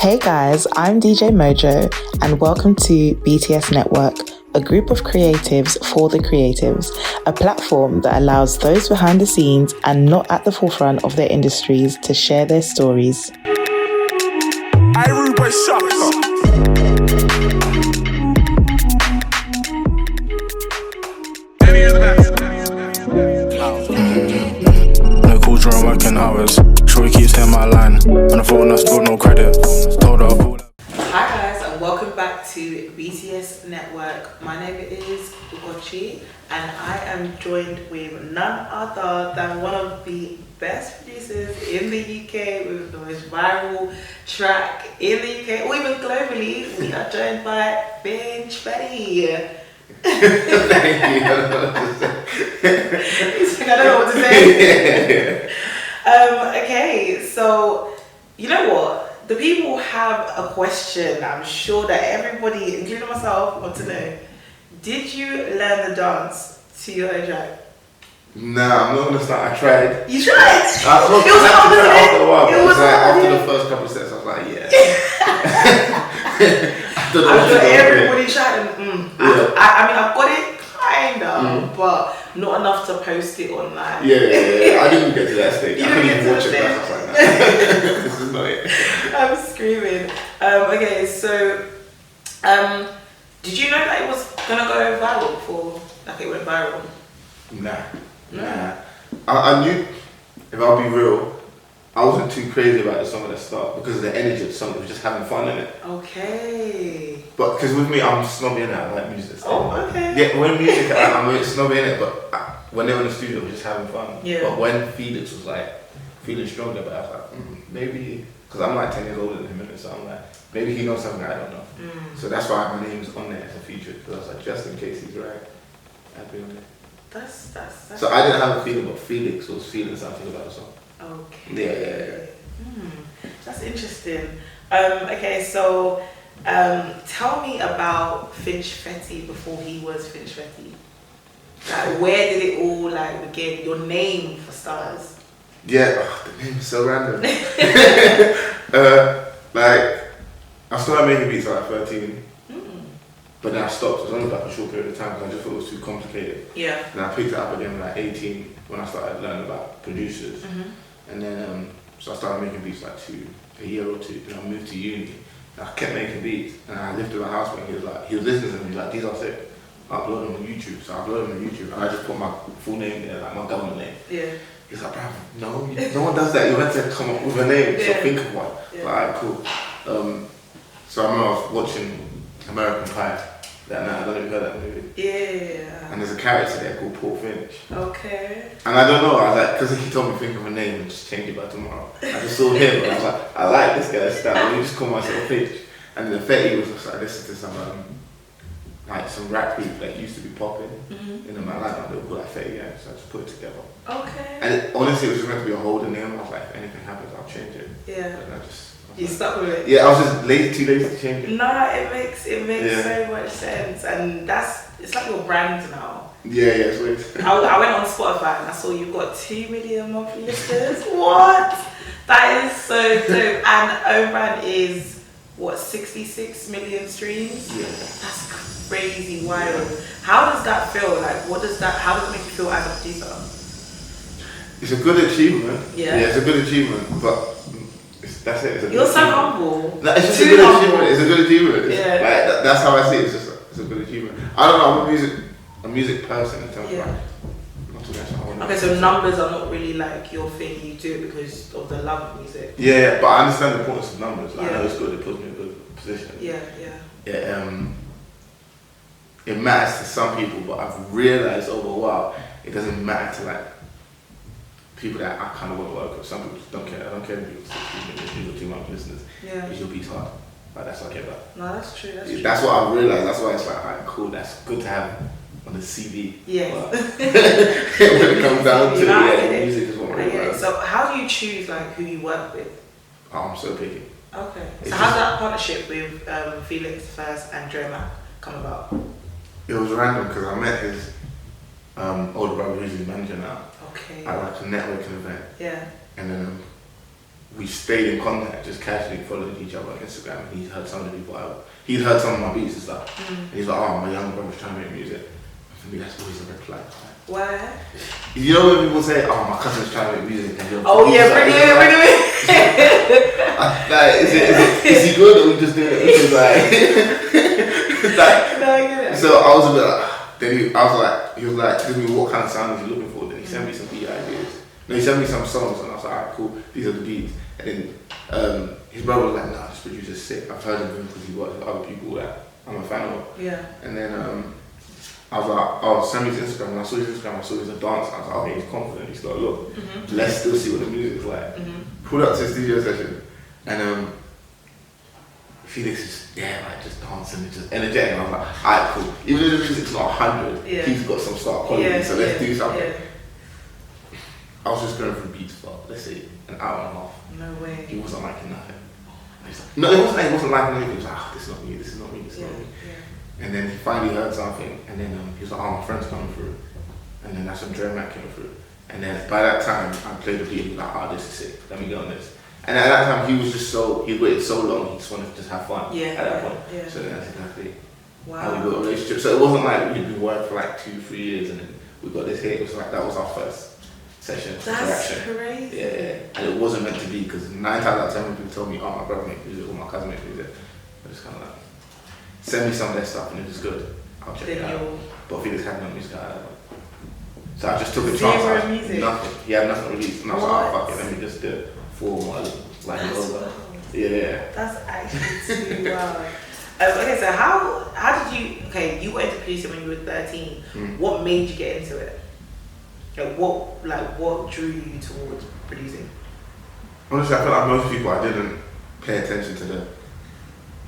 Hey guys, I'm DJ Mojo and welcome to BTS Network, a group of creatives for the creatives, a platform that allows those behind the scenes and not at the forefront of their industries to share their stories. No calls during working hours. Shorty keeps hitting my line. On the phone, I still no credit. Told her I'll call. Hi guys, and welcome back to BTS Network. My name is Ugochi, and I am joined with none other than one of the best producers in the UK with the most viral track in the UK, or even globally. We are joined by Finchfetti. Thank you. I don't know what to say. He's like, I don't know what to say. Okay, so you know what? The people have a question. I'm sure that everybody, including myself, want to know. Did you learn the dance to your own track? Nah, I'm not gonna start. I tried. You tried? I It was hard, wasn't it? after a while. It was hard, after yeah. the first couple of steps, I was like, yeah. I'm sure everybody tried. Yeah. I mean, I've got it kinda, but not enough to post it online. Yeah. I didn't get to that stage. You I didn't couldn't get even to watch the it back. I was like, nah. This is not it. I'm screaming. Okay, so did you know that it was gonna go viral before, like it went viral? Nah. I knew, if I'll be real, I wasn't too crazy about the song at the start because of the energy of the song. It was just having fun in it. Okay. But because with me, I'm snobby in it. I like music. Oh, okay. Yeah, when music, I'm a bit snobby in it. But when they were in the studio, we're just having fun. Yeah. But when Felix was like feeling stronger, but I was like, maybe, because I'm like 10 years older than him, so I'm like, maybe he knows something I don't know. So that's why my name's on there as a feature. Because I was like, just in case he's right, I'd be on there. That's So I didn't have a feeling, but Felix was feeling something about the song. okay. Yeah. That's interesting. Okay, so tell me about Finchfetti before he was Finchfetti. Like, where did it all begin? Your name for starters. Yeah, the name is so random. I started making beats at like 13, but then I stopped. It was only like a short period of time because I just thought it was too complicated. Yeah. And I picked it up again at like 18 when I started learning about producers. And then, so I started making beats like a year or two. Then I moved to uni. And I kept making beats. And I lived with my housemate. He was listening to them. He was like, these are sick. I upload them on YouTube. So I uploaded them on YouTube. And I just put my full name there, like my government name. Yeah. He's like, bruv, no one does that. You had to come up with a name. So Yeah. think of one. Yeah. Like, cool. So I remember I was watching American Pie that night. I don't know if you heard that movie. Yeah. And there's a character there called Paul Finch. Okay. And I don't know, I was like, because he told me think of a name and just change it by tomorrow. I just saw him and I was like, I like this guy's style. Let me just call myself Finch. And then the Fetty was just like, listen to some rap group that used to be popping in my life. They were called like Fetty, yeah. So I just put it together. Okay. And honestly, it was just meant to be a holding name. I was like, if anything happens, I'll change it. Yeah. And You stuck with it? Yeah, I was just too lazy to change it. No, it makes Yeah. so much sense, and it's like your brand now. Yeah, it's weird. I went on Spotify and I saw you've got 2 million monthly listeners. What? That is so dope. And Own Brand is what, 66 million streams? Yeah. That's crazy wild. How does that feel? Like, how does it make you feel as a producer? It's a good achievement. Yeah. Yeah, it's a good achievement, but that's it. It's a You're good so achievement. humble. No, it's just Too a good humble. achievement. It's a good achievement. Yeah. Like, that's how I see it. It's a good achievement. I don't know. I'm a music person in terms of like, not too much. Okay, so numbers are not really like your thing. You do it because of the love of music. Yeah, but I understand the importance of numbers. Like, Yeah. I know it's good. It puts me in a good position. Yeah. It matters to some people, but I've realized over a while it doesn't matter to like people that I kind of want to work with. Some people just don't care. I don't care if you're 60 million, 2 million listeners. Yeah. Because your beat's hard. Like, that's what I care about. No, that's true. That's true. That's what I've realized. That's why it's like, alright, cool. That's good to have on the CV. Yeah. But when it comes down to it, music is what I I'm get it. about. So how do you choose like who you work with? Oh, I'm so picky. Okay. It's So how's just- that partnership with Felix first and Drama come about? It was random because I met his older brother who's his manager now Okay. at like a networking event. Yeah. And then we stayed in contact, just casually followed each other on Instagram. And he'd heard some of the people he'd heard some of my beats and stuff. And he's like, oh, my younger brother's trying to make music. For me, that's always a red flag. Why? You know when people say, oh, my cousin's trying to make music. And oh yeah, bring it in. Like, is he good or we just doing it because like, no, I get it. So I was a bit like, he was like, tell me what kind of sound is he looking for? Then he sent me some beat ideas. No, he sent me some songs and I was like, alright, cool, these are the beats. And then his brother was like, nah, this producer's sick. I've heard of him because he works with other people that I'm a fan of. Yeah. And then I was like, oh, send me his Instagram. And I saw his Instagram, I saw he's a dancer. I was like, okay, he's confident. He's like, look, let's still see what the music's like. Pulled up to a studio session and Felix is, like just dancing and just energetic. And I was like, alright, cool. Even if the music's not 100, he's got some star quality, so let's do something. Yeah. I was just going through beats for, let's say, an hour and a half. No way. He wasn't liking nothing. No, it wasn't liking anything. He was like, oh, this is not me, this is not me, this is not me. Yeah. And then he finally heard something, and then he was like, oh, my friend's coming through. And then that's when Dre Mac came through. And then by that time, I played the beat, and he was like, oh, this is sick, let me get on this. And at that time, he waited so long, he just wanted to just have fun at that point. Yeah. So then that's exactly how we built a relationship. So it wasn't like we'd been working for like 2-3 years, and then we got this hit. It was like, that was our first session. That's crazy. Yeah, and it wasn't meant to be because 9 times out of 10 when people told me, oh, my brother makes music or my cousin makes music, I just kind of like, send me some of their stuff and it was good. I'll check it out. But Felix had no music out of it. So I just took a chance. Nothing. He had nothing released. And I was like, oh, fuck it, let me just do it for like it over. Yeah. That's actually too wild. Okay, so how did you, you went into producing when you were 13. What made you get into it? What drew you towards producing? Honestly, I feel like most people, I didn't pay attention to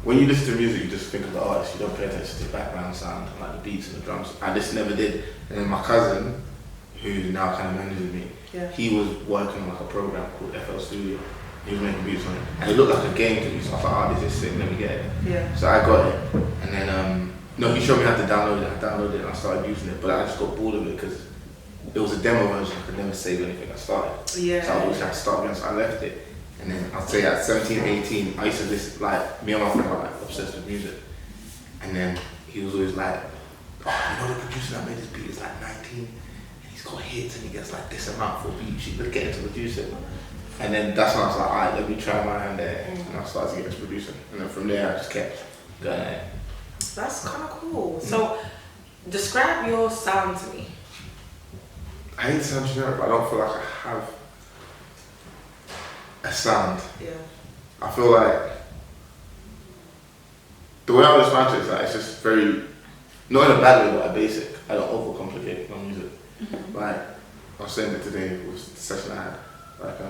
when you listen to music, you just think of the artist, you don't pay attention to the background sound, like the beats and the drums. I just never did. And then my cousin, who now kind of manages me, he was working on like a program called FL Studio. He was making beats on it. And it looked like a game to me, so I was like, oh, this is sick, let me get it. Yeah. So I got it. And then, he showed me how to download it. I downloaded it and I started using it, but I just got bored of it because it was a demo version, I could never save anything I started. Yeah. So I always had to start again, so I left it. And then I'd say at 17, 18, I used to listen, like, me and my friend were like obsessed with music. And then he was always like, oh, you know the producer that made this beat is like 19, and he's got hits and he gets like this amount for beats, you could get into producing. And then that's when I was like, alright, let me try my hand there. And I started to get into producing. And then from there I just kept going at it. That's kind of cool. So, describe your sound to me. I hate to sound generic, but I don't feel like I have a sound. Yeah. I feel like the way I would describe it is like it's just very, not in a bad way, but like basic. I don't overcomplicate my music. Like I was saying it today with the session I had. Like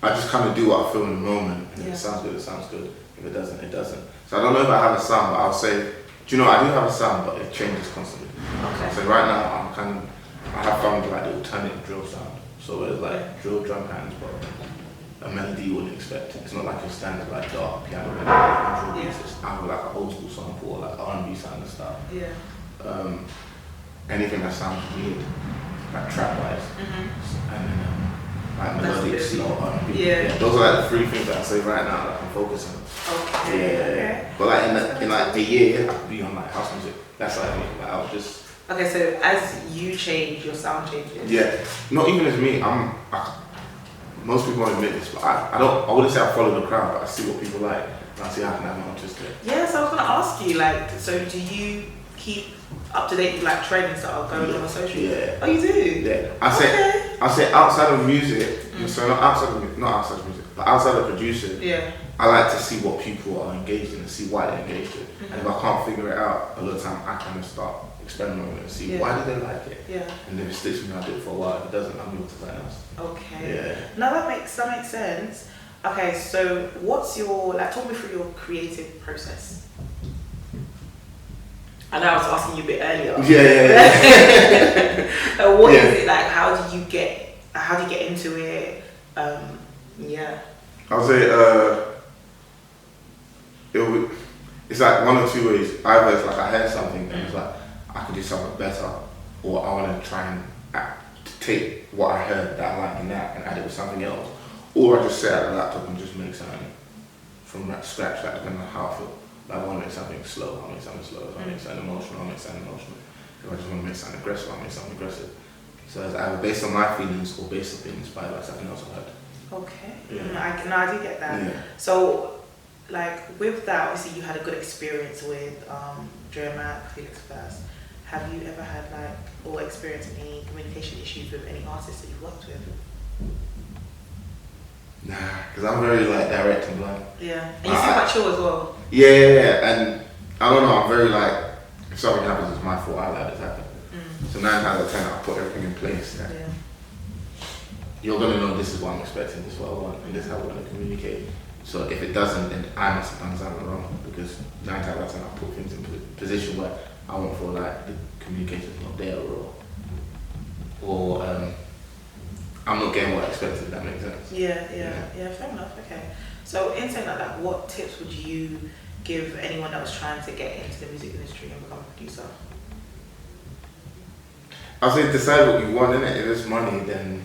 I just kind of do what I feel in the moment, and if it sounds good, it sounds good. If it doesn't, it doesn't. So I don't know if I have a sound, but I'll say, do you know, I do have a sound, but it changes constantly. Okay. So right now I have found like the alternative drill sound. So it's like drill drum hands, but a melody you wouldn't expect. It's not like your standard like dark piano melody and drill beats. It's either like an old school sample or like R&B sound and stuff. Yeah. Anything that sounds weird, like trap wise, and then like melodic, slow R&B. Yeah. Those are like the 3 things that I say right now that I'm focusing on. Okay. Yeah. But like in like a year, I could be on like house music. That's like me. Like I'll just. Okay, so as you change, your sound changes. Yeah, not even as me. Most people won't admit this, but I wouldn't say I follow the crowd, but I see what people like, and I see how I can have my own twist to it. Yeah, so I was gonna ask you, like, so do you keep up to date with like trends that are going on social? Yeah. Oh, you do? Yeah. I say outside of music, so not outside of music, but outside of producing. Yeah. I like to see what people are engaged in and see why they're engaged in. And if I can't figure it out, a lot of the time I kind of start experimenting and see why do they like it. Yeah. And if it sticks with me, I'll do it for a while. If it doesn't, I'll move to something else. Okay. Yeah. Now that makes sense. Okay, so what's your talk me through your creative process? I know I was asking you a bit earlier. Yeah. What is it like? How do you get into it? I'll say it's like one of 2 ways. Either it's like I heard something and it's like I could do something better, or I want to try and take what I heard that I like in that and add it with something else, or I just sit at the laptop and just make something from scratch, like depending on how I feel. Like, I want to make something slow, I'll make something slow. If I make something emotional, I'll make something emotional. If I just want to make something aggressive, I'll make something aggressive. So it's either based on my feelings or based on being inspired by something else I heard. Okay. Yeah. I do get that. Yeah. So, like, with that, obviously you had a good experience with Mac, Felix First. Have you ever had, like, or experienced any communication issues with any artists that you've worked with? Nah, because I'm very, like, direct and blunt. Yeah. And you seem quite chill as well. Yeah. And I don't know, I'm very, like, if something happens, it's my fault, I'll let it happen. So 9 times out of 10, I'll put everything in place. Yeah. You're going to know this is what I'm expecting, this is what I want, and this is how we're going to communicate. So if it doesn't, then I must have done something wrong, because 9 times out of 10, I'll put things in position where I won't feel like the communication's not there, or I'm not getting what I expected, if that makes sense. Yeah, fair enough, okay. So in saying like that, what tips would you give anyone that was trying to get into the music industry and become a producer? I'll say decide what you want, innit? If it's money, then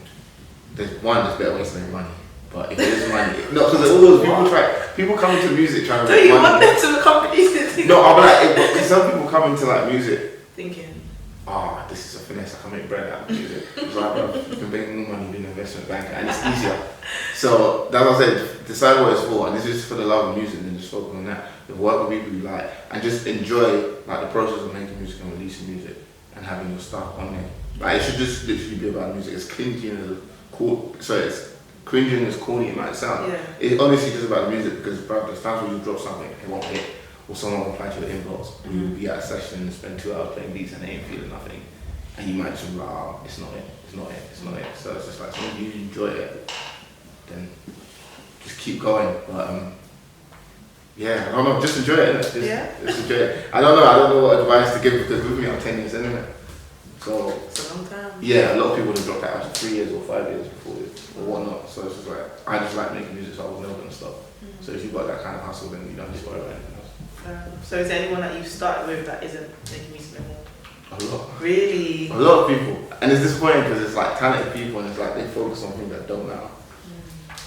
there's better ways to make money. But if it is money, no, because always people come into music trying to make money. Do you want them to become producers? No, I'm like, some people come into like music thinking, this is a finesse, I can make bread out of music. It's like, bro, you can make more money being an investment banker, and it's easier. So that's what I said, decide what it's for, and this is for the love of music, and then just focus on that. Work with people you like, and just enjoy like the process of making music and releasing music and having your stuff on there. Like, it should just literally be about music. It's cringy and it's cringy and as corny it might sound. Yeah. It's honestly just about the music, because bro, there's times when you drop something, it won't hit, or someone will reply to your inbox, or you'll be at a session and spend 2 hours playing beats and they ain't feeling nothing, and you might just be like, it's not it. So it's just like, so if you enjoy it, then just keep going. But yeah, I don't know, just enjoy it, innit? Just enjoy it. I don't know what advice to give, because with me I'm 10 years in, innit? So it's a long time. Yeah, a lot of people would have dropped out after 3 years or 5 years before it, or whatnot. So it's just like, I just like making music, so I was never gonna stop. So if you've got that kind of hustle, then you don't just worry about anything else. So is there anyone that you started with that isn't making music anymore? A lot. Really? A lot of people. And it's disappointing because it's like talented people, and it's like they focus on things that don't matter.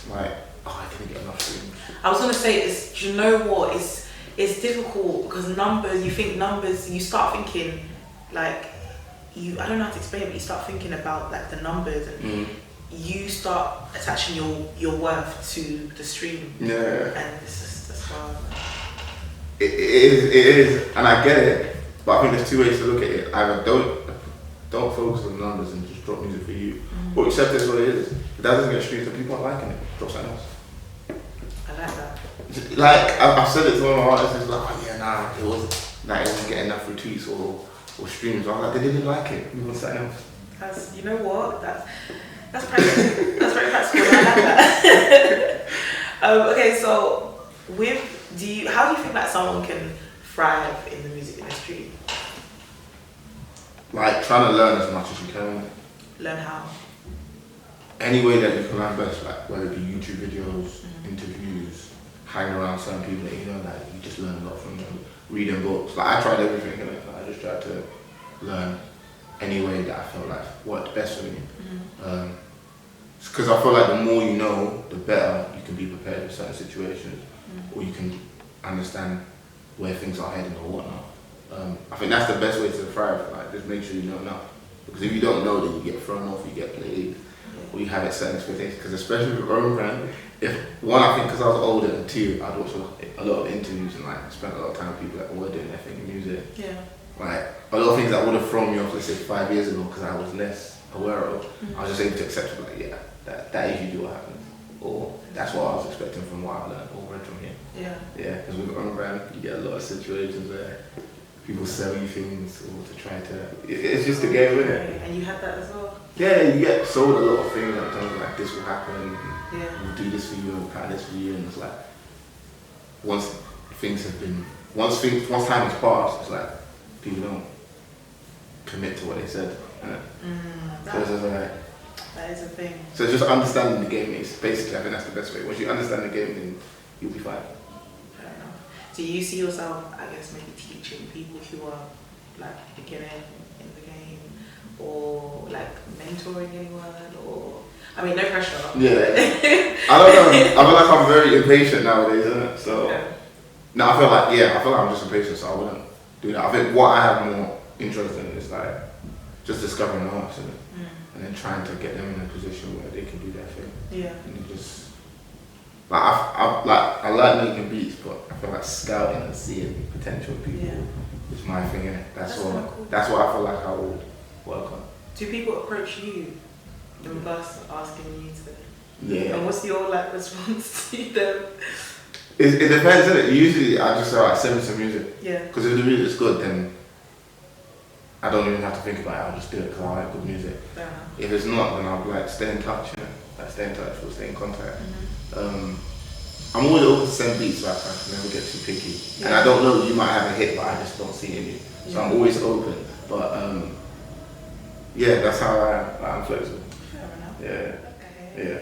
Like, I couldn't get enough streams. I was gonna say, do you know what? It's difficult because numbers, you start thinking like, I don't know how to explain it, but you start thinking about like the numbers, and you start attaching your worth to the stream. Yeah. And that's wild. It is, and I get it, but I think there's 2 ways to look at it. Either don't focus on the numbers and just drop music for you, or accept it as what it is. If that doesn't get streams and people aren't liking it, drop something else. I like that. Like, I've said it to one of my artists, it's like, it wasn't getting enough retweets or streams. I was like, they didn't like it, we want something else. You know what? That's practical. That's very practical. I like that. Okay, so how do you think that someone can thrive in the music industry? Like, trying to learn as much as you can. Learn how? Any way that you can learn best, like whether it be YouTube videos, interviews, hanging around certain people that you know, like you just learn a lot from them, reading books. Like, I tried everything, and I just tried to learn any way that I felt like worked best for me. Because I feel like the more you know, the better you can be prepared for certain situations, or you can understand where things are heading or whatnot. I think that's the best way to thrive. Like, just make sure you know enough. Because if you don't know, then you get thrown off, you get played, or you have a certain expectations. Because especially with own brand, I think because I was older, and 2, I'd watched a lot of interviews and like spent a lot of time with people that were doing their thing in music. Yeah. Like, a lot of things that would have thrown me off, let's say 5 years ago, because I was less aware of, I was just able to accept it, like, that usually what happens. Or that's what I was expecting from what I've learned or read from here. Yeah. Yeah, because with own brand, you get a lot of situations where people sell you things or to try to, it's just a game, isn't it? And you had that as well? Yeah, you get sold a lot of things in terms of like, this will happen, we'll do this for you, we'll plan this for you, and it's like, once time has passed, it's like, people don't commit to what they said. That is a thing. So it's just understanding the game is basically, I think that's the best way. Once you understand the game, then you'll be fine. Fair enough. Do you see yourself, I guess, maybe teaching people who are like beginning in the game, or like mentoring anyone, or I mean, no pressure. Yeah. I don't know. I feel like I'm very impatient nowadays, isn't it? So no, I feel like I'm just impatient, so I wouldn't do that. I think what I have more interest in is like just discovering artists and then trying to get them in a position where they can do their thing. Yeah. And then just like I like making beats, but I feel like scouting and seeing potential people is my thing. Innit? That's what I feel like I would work on. Do people approach you in regards to asking you to? Yeah. And what's your like response to them? It depends, innit? Usually I just say, alright, send me some music. Yeah. Because if the music's good, then I don't even have to think about it. I'll just do it because I like good music. Fair enough. If it's not, then I'll be like, stay in touch, you know? Like, stay in touch, we'll stay in contact. I'm always open to send beats, like I can never get too picky. Yeah. And I don't know, you might have a hit, but I just don't see any. So I'm always open. But yeah, that's how I'm flexible. Fair enough. Yeah. Okay. Yeah.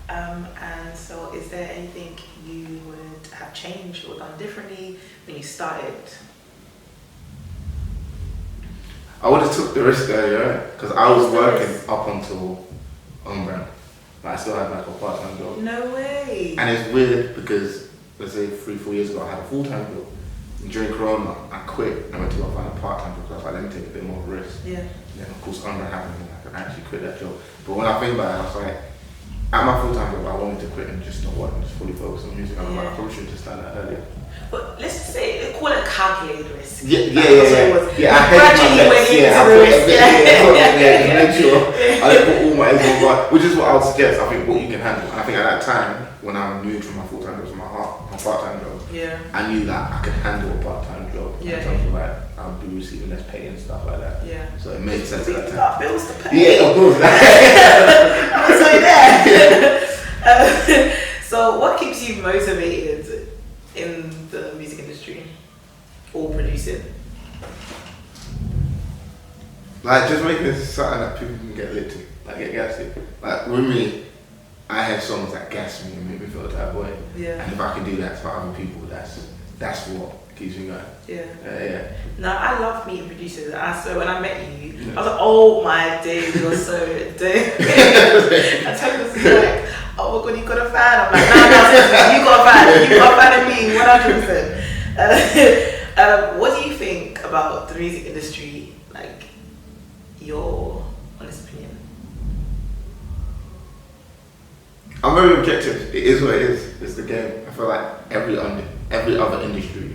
And so is there anything you would have changed or done differently when you started? I would have took the risk earlier, because I was working up until brand. Like I still had like a part-time job. No way. And it's weird because, let's say 3-4 years ago, I had a full-time job. And during Corona, I quit and went to go find a part-time job because I was like, let me take a bit more of a risk. Yeah. And then of course brand happened and I could actually quit that job. But when I think about it, I was like, at my full-time job, I wanted to quit and just not work and just fully focus on music. I was like, I probably should have just done that earlier. But let's just say, they call it a calculated risk. Yeah. Yeah, I gradually went into the risk. Make sure I didn't put all my eggs on one, which is what I would suggest. I think what you can handle. And I think at that time, when I moved from my full-time job to my part-time job, I knew that I could handle a part-time job in terms of like I'll be receiving less pay and stuff like that. Yeah. So it made sense at that time. Got bills to pay. Yeah, of course. I was like there. So what keeps you motivated in the music industry or producing? Like just making it something that people can get lit to, like get gassed to. Like with me, I have songs that gas me and make me feel that way. Yeah. And if I can do that for other people, that's what keeps me going. Yeah. No, I love meeting producers. So when I met you, I was like, oh my days, you're so dope. I told you this is like, oh my god, you got a fan. I'm like, no, you got a fan. You got a fan of me, 100%. What do you think about the music industry? Like, your honest opinion? I'm very objective. It is what it is. It's the game. I feel like every other industry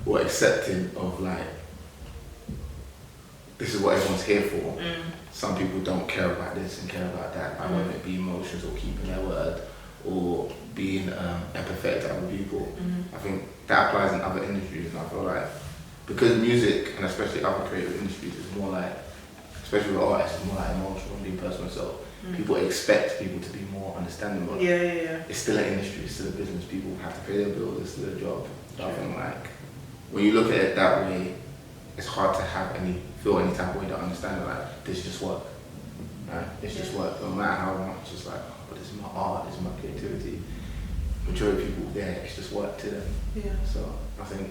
were accepting of like, this is what everyone's here for. Some people don't care about this and care about that. I whether it be emotions or keeping their word or being empathetic to other people. I think that applies in other industries, and I feel like because music and especially other creative industries is more like, especially with artists, it's more like emotional and being personal. So people expect people to be more understanding. But it's still an industry, it's still a business. People have to pay their bills, it's still a job. So I think like when you look at it that way, it's hard to feel any type of way to understand it. Like this is just work, right? It's just work. No matter how much it's like, oh, but this is my art, this is my creativity. Majority of people there, it's just work to them. Yeah. So I think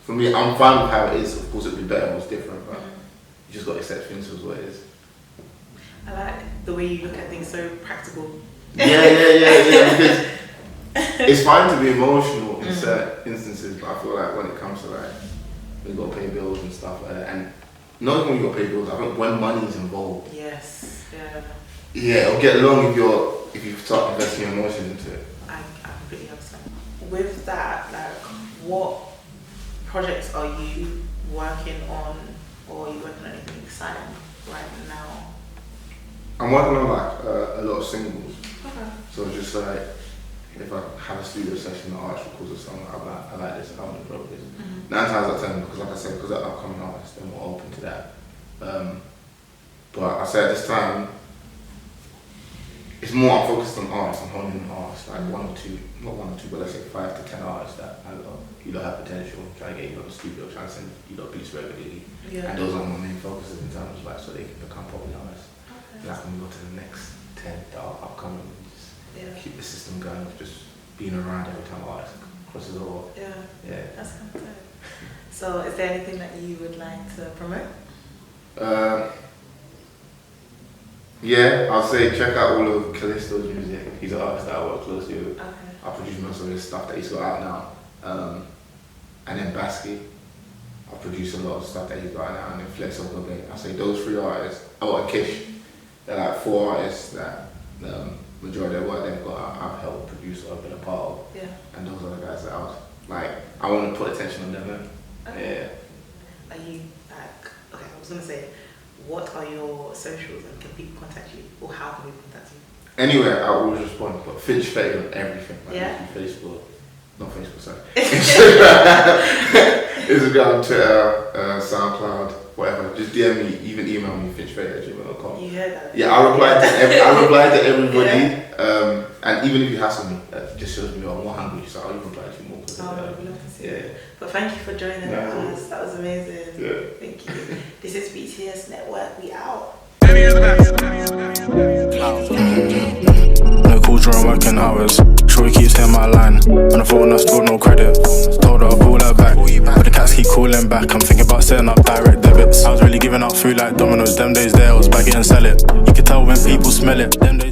for me, I'm fine with how it is. Of course, it'd be better if it was different, but you just got to accept things as what it is. I like the way you look at things, so practical. Yeah. Because it's fine to be emotional in certain instances, but I feel like when it comes to like, we got to pay bills and stuff like that, and not even when you got to pay bills, I think when money is involved. Yes. Yeah. Yeah, it'll get long if you start investing your emotions into it. I completely understand. With that, like, what projects are you working on, or are you working on anything exciting right now? I'm working on like a lot of singles. Okay. So it's just like, if I have a studio session, the artist records a song, I like this, I want to grow this. 9 times out of 10, because like I said, because they're upcoming artists, they're more open to that. But I say at this time, it's more I'm focused on artists, I'm honing in artists, like not 1 or 2, but let's say 5 to 10 artists that I know, you don't have potential, try to get you on the studio, try to send you beats regularly. And those are my main focuses in terms of like, so they can become popular artists. And I can go to the next 10 that are upcoming and just keep the system going of just being around every time artists crosses the wall. Yeah. That's kind of good. So is there anything that you would like to promote? Yeah, I'll say check out all of Callisto's music. He's an artist that I work closely with. Okay. I produce most of his stuff that he's got out now. And then Basky, I produce a lot of stuff that he's got out now. And then Flex of the Bay. I say those 3 artists. Oh, and Kish. They're like 4 artists that majority of what they've got I've helped produce or been a part of. Yeah. And those are the guys that I want to put attention on them. Man. Okay. Yeah. Are you like, okay, I was going to say, what are your socials and can people contact you? Or how can we contact you? Anywhere, I always respond, but Finchfetti on everything. Like Yeah. Facebook, not Facebook, sorry. Instagram, Twitter, SoundCloud, whatever. Just DM me, even email me, finchfetti@gmail.com. You heard that? Yeah, I reply to everybody. Yeah. And even if you hassle me, that just shows me I'm more hungry, so I'll even reply to you more. I would love to see Yeah. it. But thank you for joining us. That was amazing. Yeah. Thank you. This is BTS Network. We out. No calls during working hours. Shorty keeps hitting my line. On the phone, I stored no credit. Told her I'll call her back, but the cats keep calling back. I'm thinking about setting up direct debits. I was really giving out food like Domino's. Them days there, I was back and sell it. You could tell when people smell it. Them days.